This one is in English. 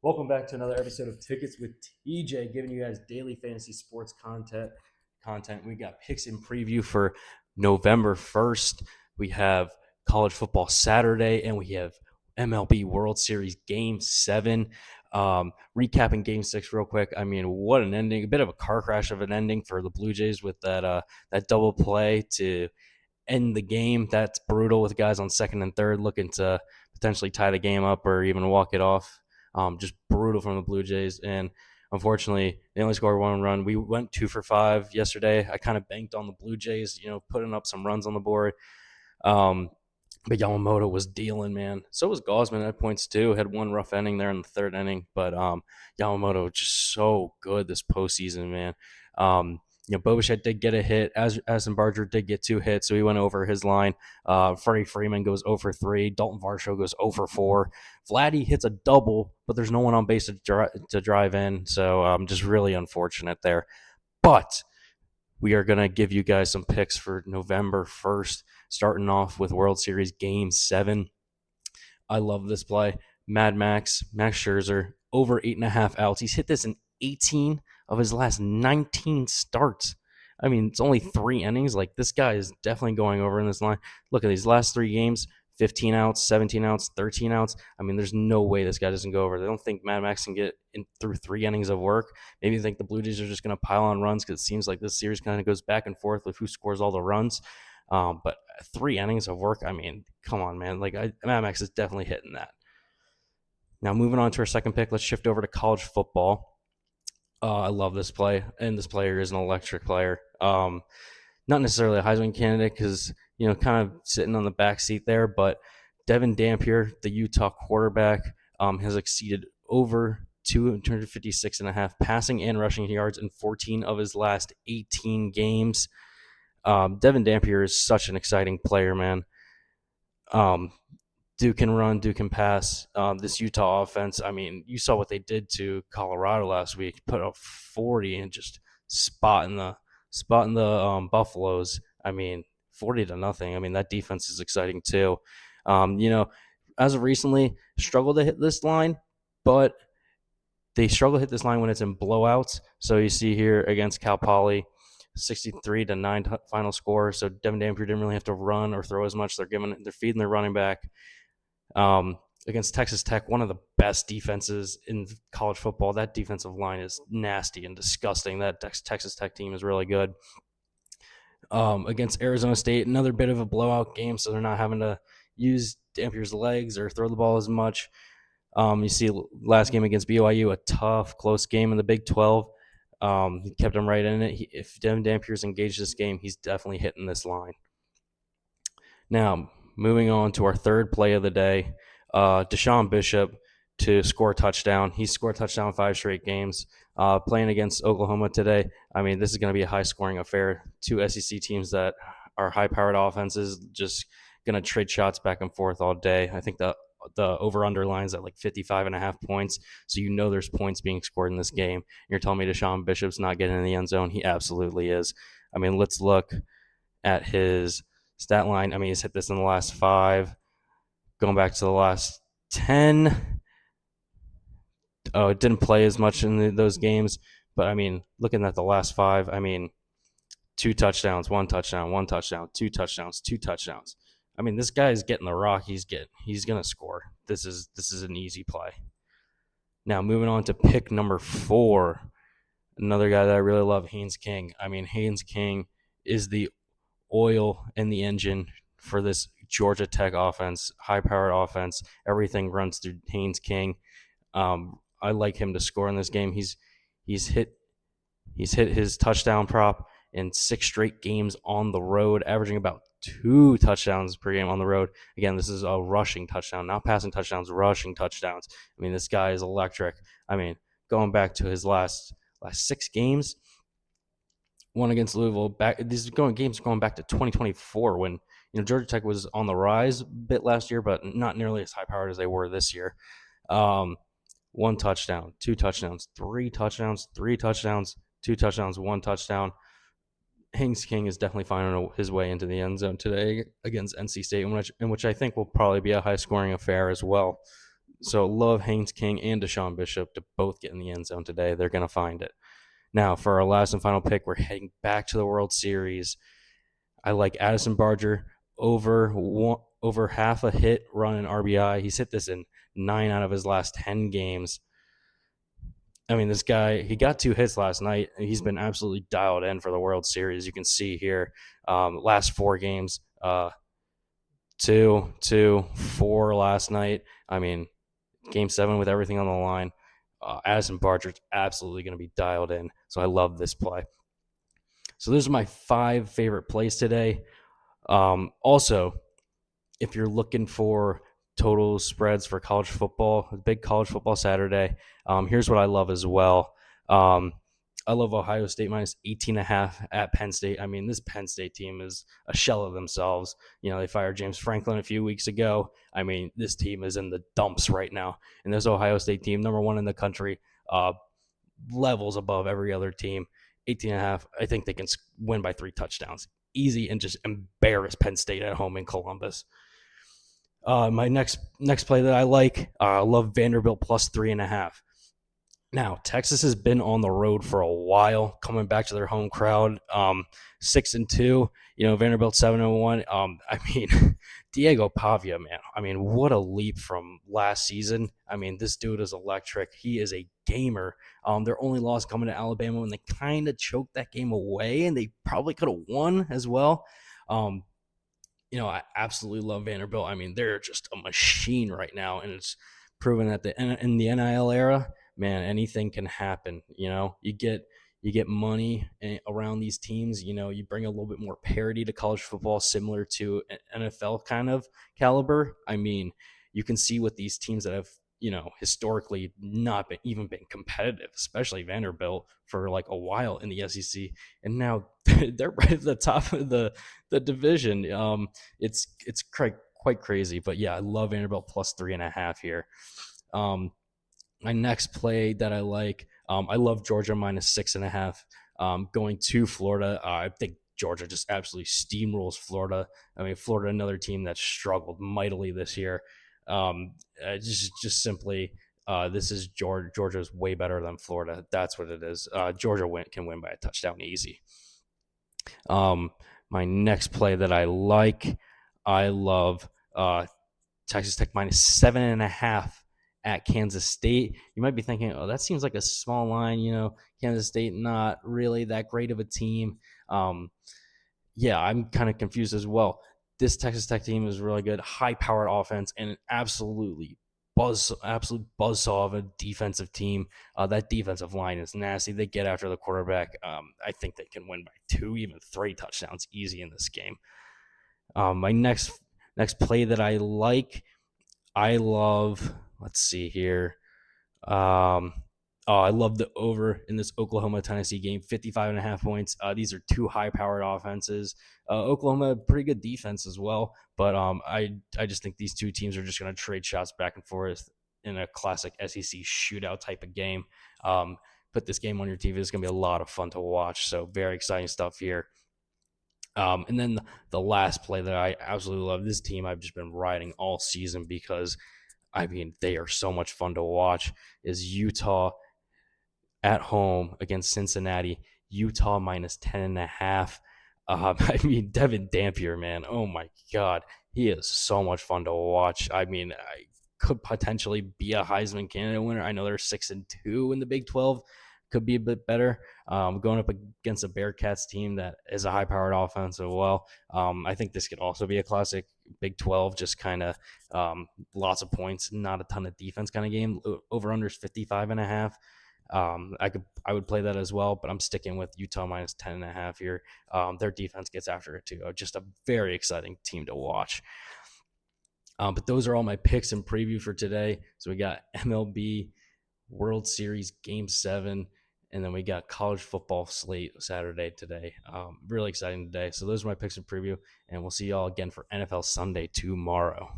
Welcome back to another episode of Tickets with TJ, giving you guys daily fantasy sports content. We got picks and preview for November 1st. We have college football Saturday, and we have MLB World Series Game 7. Recapping Game 6 real quick. I mean, what an ending. A bit of a car crash of an ending for the Blue Jays with that double play to end the game. That's brutal with guys on second and third looking to potentially tie the game up or even walk it off. Just brutal from the Blue Jays. And unfortunately, they only scored one run. We went 2 for 5 yesterday. I kind of banked on the Blue Jays, putting up some runs on the board. Um, but Yamamoto was dealing, man. So was Gosman at points too. Had one rough inning there in the third inning, but Yamamoto just so good this postseason, man. Bobichette did get a hit. Aston Barger did get 2 hits, so he went over his line. Freddie Freeman goes 0 for 3. Dalton Varsho goes 0 for 4. Vladdy hits a double, but there's no one on base to drive in, so just really unfortunate there. But we are going to give you guys some picks for November 1st, starting off with World Series Game 7. I love this play. Max Scherzer, over 8.5 outs. He's hit this in 18 of his last 19 starts. I mean, it's only 3 innings. Like, this guy is definitely going over in this line. Look at these last 3 games, 15 outs, 17 outs, 13 outs. I mean, there's no way this guy doesn't go over. They don't think Mad Max can get in through 3 innings of work. Maybe you think the Blue Jays are just going to pile on runs because it seems like this series kind of goes back and forth with who scores all the runs. But 3 innings of work, I mean, come on, man. Like, Mad Max is definitely hitting that. Now, moving on to our second pick, let's shift over to college football. I love this play, and this player is an electric player. Not necessarily a Heisman candidate because, kind of sitting on the back seat there, but Devin Dampier, the Utah quarterback, has exceeded over 256.5 passing and rushing yards in 14 of his last 18 games. Devin Dampier is such an exciting player, man. Duke can run, Duke can pass. This Utah offense, I mean, you saw what they did to Colorado last week. Put up 40 and just spotting the Buffaloes. I mean, 40-0. I mean, that defense is exciting too. As of recently, struggled to hit this line, but they struggle to hit this line when it's in blowouts. So you see here against Cal Poly, 63-9 final score. So Devin Dampier didn't really have to run or throw as much. They're feeding their running back. Against Texas Tech, one of the best defenses in college football. That defensive line is nasty and disgusting. That Texas Tech team is really good. Against Arizona State, another bit of a blowout game, so they're not having to use Dampier's legs or throw the ball as much. You see last game against BYU, a tough, close game in the Big 12. He kept him right in it. If Devin Dampier's engaged this game, he's definitely hitting this line. Now, moving on to our third play of the day, Deshaun Bishop to score a touchdown. He's scored a touchdown in 5 straight games. Playing against Oklahoma today, I mean, this is going to be a high-scoring affair. 2 SEC teams that are high-powered offenses, just going to trade shots back and forth all day. I think the over-under line's at like 55.5 points, so there's points being scored in this game. You're telling me Deshaun Bishop's not getting in the end zone? He absolutely is. I mean, let's look at his stat line. I mean, he's hit this in the last 5. Going back to the last 10. Oh, it didn't play as much in those games. But, I mean, looking at the last 5, I mean, 2 touchdowns, 1 touchdown, 1 touchdown, 2 touchdowns, 2 touchdowns. I mean, this guy is getting the rock. He's going to score. This is an easy play. Now, moving on to pick number 4. Another guy that I really love, Haynes King. I mean, Haynes King is the oil in the engine for this Georgia Tech offense, high-powered offense. Everything runs through Haynes King. I like him to score in this game. He's hit his touchdown prop in 6 straight games on the road, averaging about 2 touchdowns per game on the road. Again, this is a rushing touchdown, not passing touchdowns, rushing touchdowns. I mean, this guy is electric. I mean, going back to his last 6 games, one against Louisville. Games going back to 2024 when Georgia Tech was on the rise a bit last year, but not nearly as high powered as they were this year. 1 touchdown, 2 touchdowns, 3 touchdowns, 3 touchdowns, 2 touchdowns, 1 touchdown. Haynes King is definitely finding his way into the end zone today against NC State, which I think will probably be a high scoring affair as well. So love Haynes King and Deshaun Bishop to both get in the end zone today. They're going to find it. Now, for our last and final pick, we're heading back to the World Series. I like Addison Barger over half a hit run in RBI. He's hit this in 9 out of his last 10 games. I mean, this guy, he got 2 hits last night, and he's been absolutely dialed in for the World Series. You can see here, last 4 games, 2, 2, 4 last night. I mean, Game 7 with everything on the line. Addison Barger's absolutely going to be dialed in, so I love this play. So those are my 5 favorite plays today. Also, if you're looking for total spreads for college football, big college football Saturday, here's what I love as well. I love Ohio State minus 18.5 at Penn State. I mean, this Penn State team is a shell of themselves. You know, they fired James Franklin a few weeks ago. I mean, this team is in the dumps right now. And this Ohio State team, number 1 in the country, levels above every other team. 18.5, I think they can win by 3 touchdowns. Easy, and just embarrass Penn State at home in Columbus. My next play that I like, I love Vanderbilt plus 3.5. Now, Texas has been on the road for a while, coming back to their home crowd. 6-2, Vanderbilt 7-1. I mean, Diego Pavia, man. I mean, what a leap from last season. I mean, this dude is electric. He is a gamer. Their only loss coming to Alabama, and they kind of choked that game away, and they probably could have won as well. I absolutely love Vanderbilt. I mean, they're just a machine right now, and it's proven that in the NIL era, man, anything can happen. You get money around these teams. You bring a little bit more parity to college football, similar to an NFL kind of caliber. I mean, you can see what these teams that have historically not been competitive, especially Vanderbilt for like a while in the SEC, and now they're right at the top of the division. It's quite crazy, but yeah, I love Vanderbilt plus 3.5 here. My next play that I like, I love Georgia minus 6.5. Going to Florida, I think Georgia just absolutely steamrolls Florida. I mean, Florida, another team that struggled mightily this year. Just simply, this is Georgia. Georgia's way better than Florida. That's what it is. Georgia can win by a touchdown easy. My next play that I like, I love Texas Tech minus 7.5 at Kansas State. You might be thinking, oh, that seems like a small line. Kansas State not really that great of a team. Yeah, I'm kind of confused as well. This Texas Tech team is really good, high-powered offense, and an absolute buzzsaw of a defensive team. That defensive line is nasty. They get after the quarterback. I think they can win by 2, even 3 touchdowns easy in this game. My next play that I like, I love. Let's see here. I love the over in this Oklahoma-Tennessee game, 55.5 points. These are 2 high-powered offenses. Oklahoma, pretty good defense as well, but I just think these 2 teams are just going to trade shots back and forth in a classic SEC shootout type of game. Put this game on your TV. It's going to be a lot of fun to watch, so very exciting stuff here. And then the last play that I absolutely love, this team I've just been riding all season because, I mean, they are so much fun to watch, is Utah at home against Cincinnati. Utah minus 10.5. I mean, Devin Dampier, man. Oh, my God. He is so much fun to watch. I mean, I could potentially be a Heisman candidate winner. I know they're 6-2 in the Big 12. Could be a bit better. Going up against a Bearcats team that is a high-powered offense as well. I think this could also be a classic Big 12, just kind of lots of points, not a ton of defense kind of game. Over-under is 55.5. I would play that as well, but I'm sticking with Utah minus 10.5 here. Their defense gets after it too. Just a very exciting team to watch. But those are all my picks and preview for today. So we got MLB World Series Game 7, and then we got college football slate Saturday today. Really exciting today. So those are my picks and preview, and we'll see y'all again for NFL Sunday tomorrow.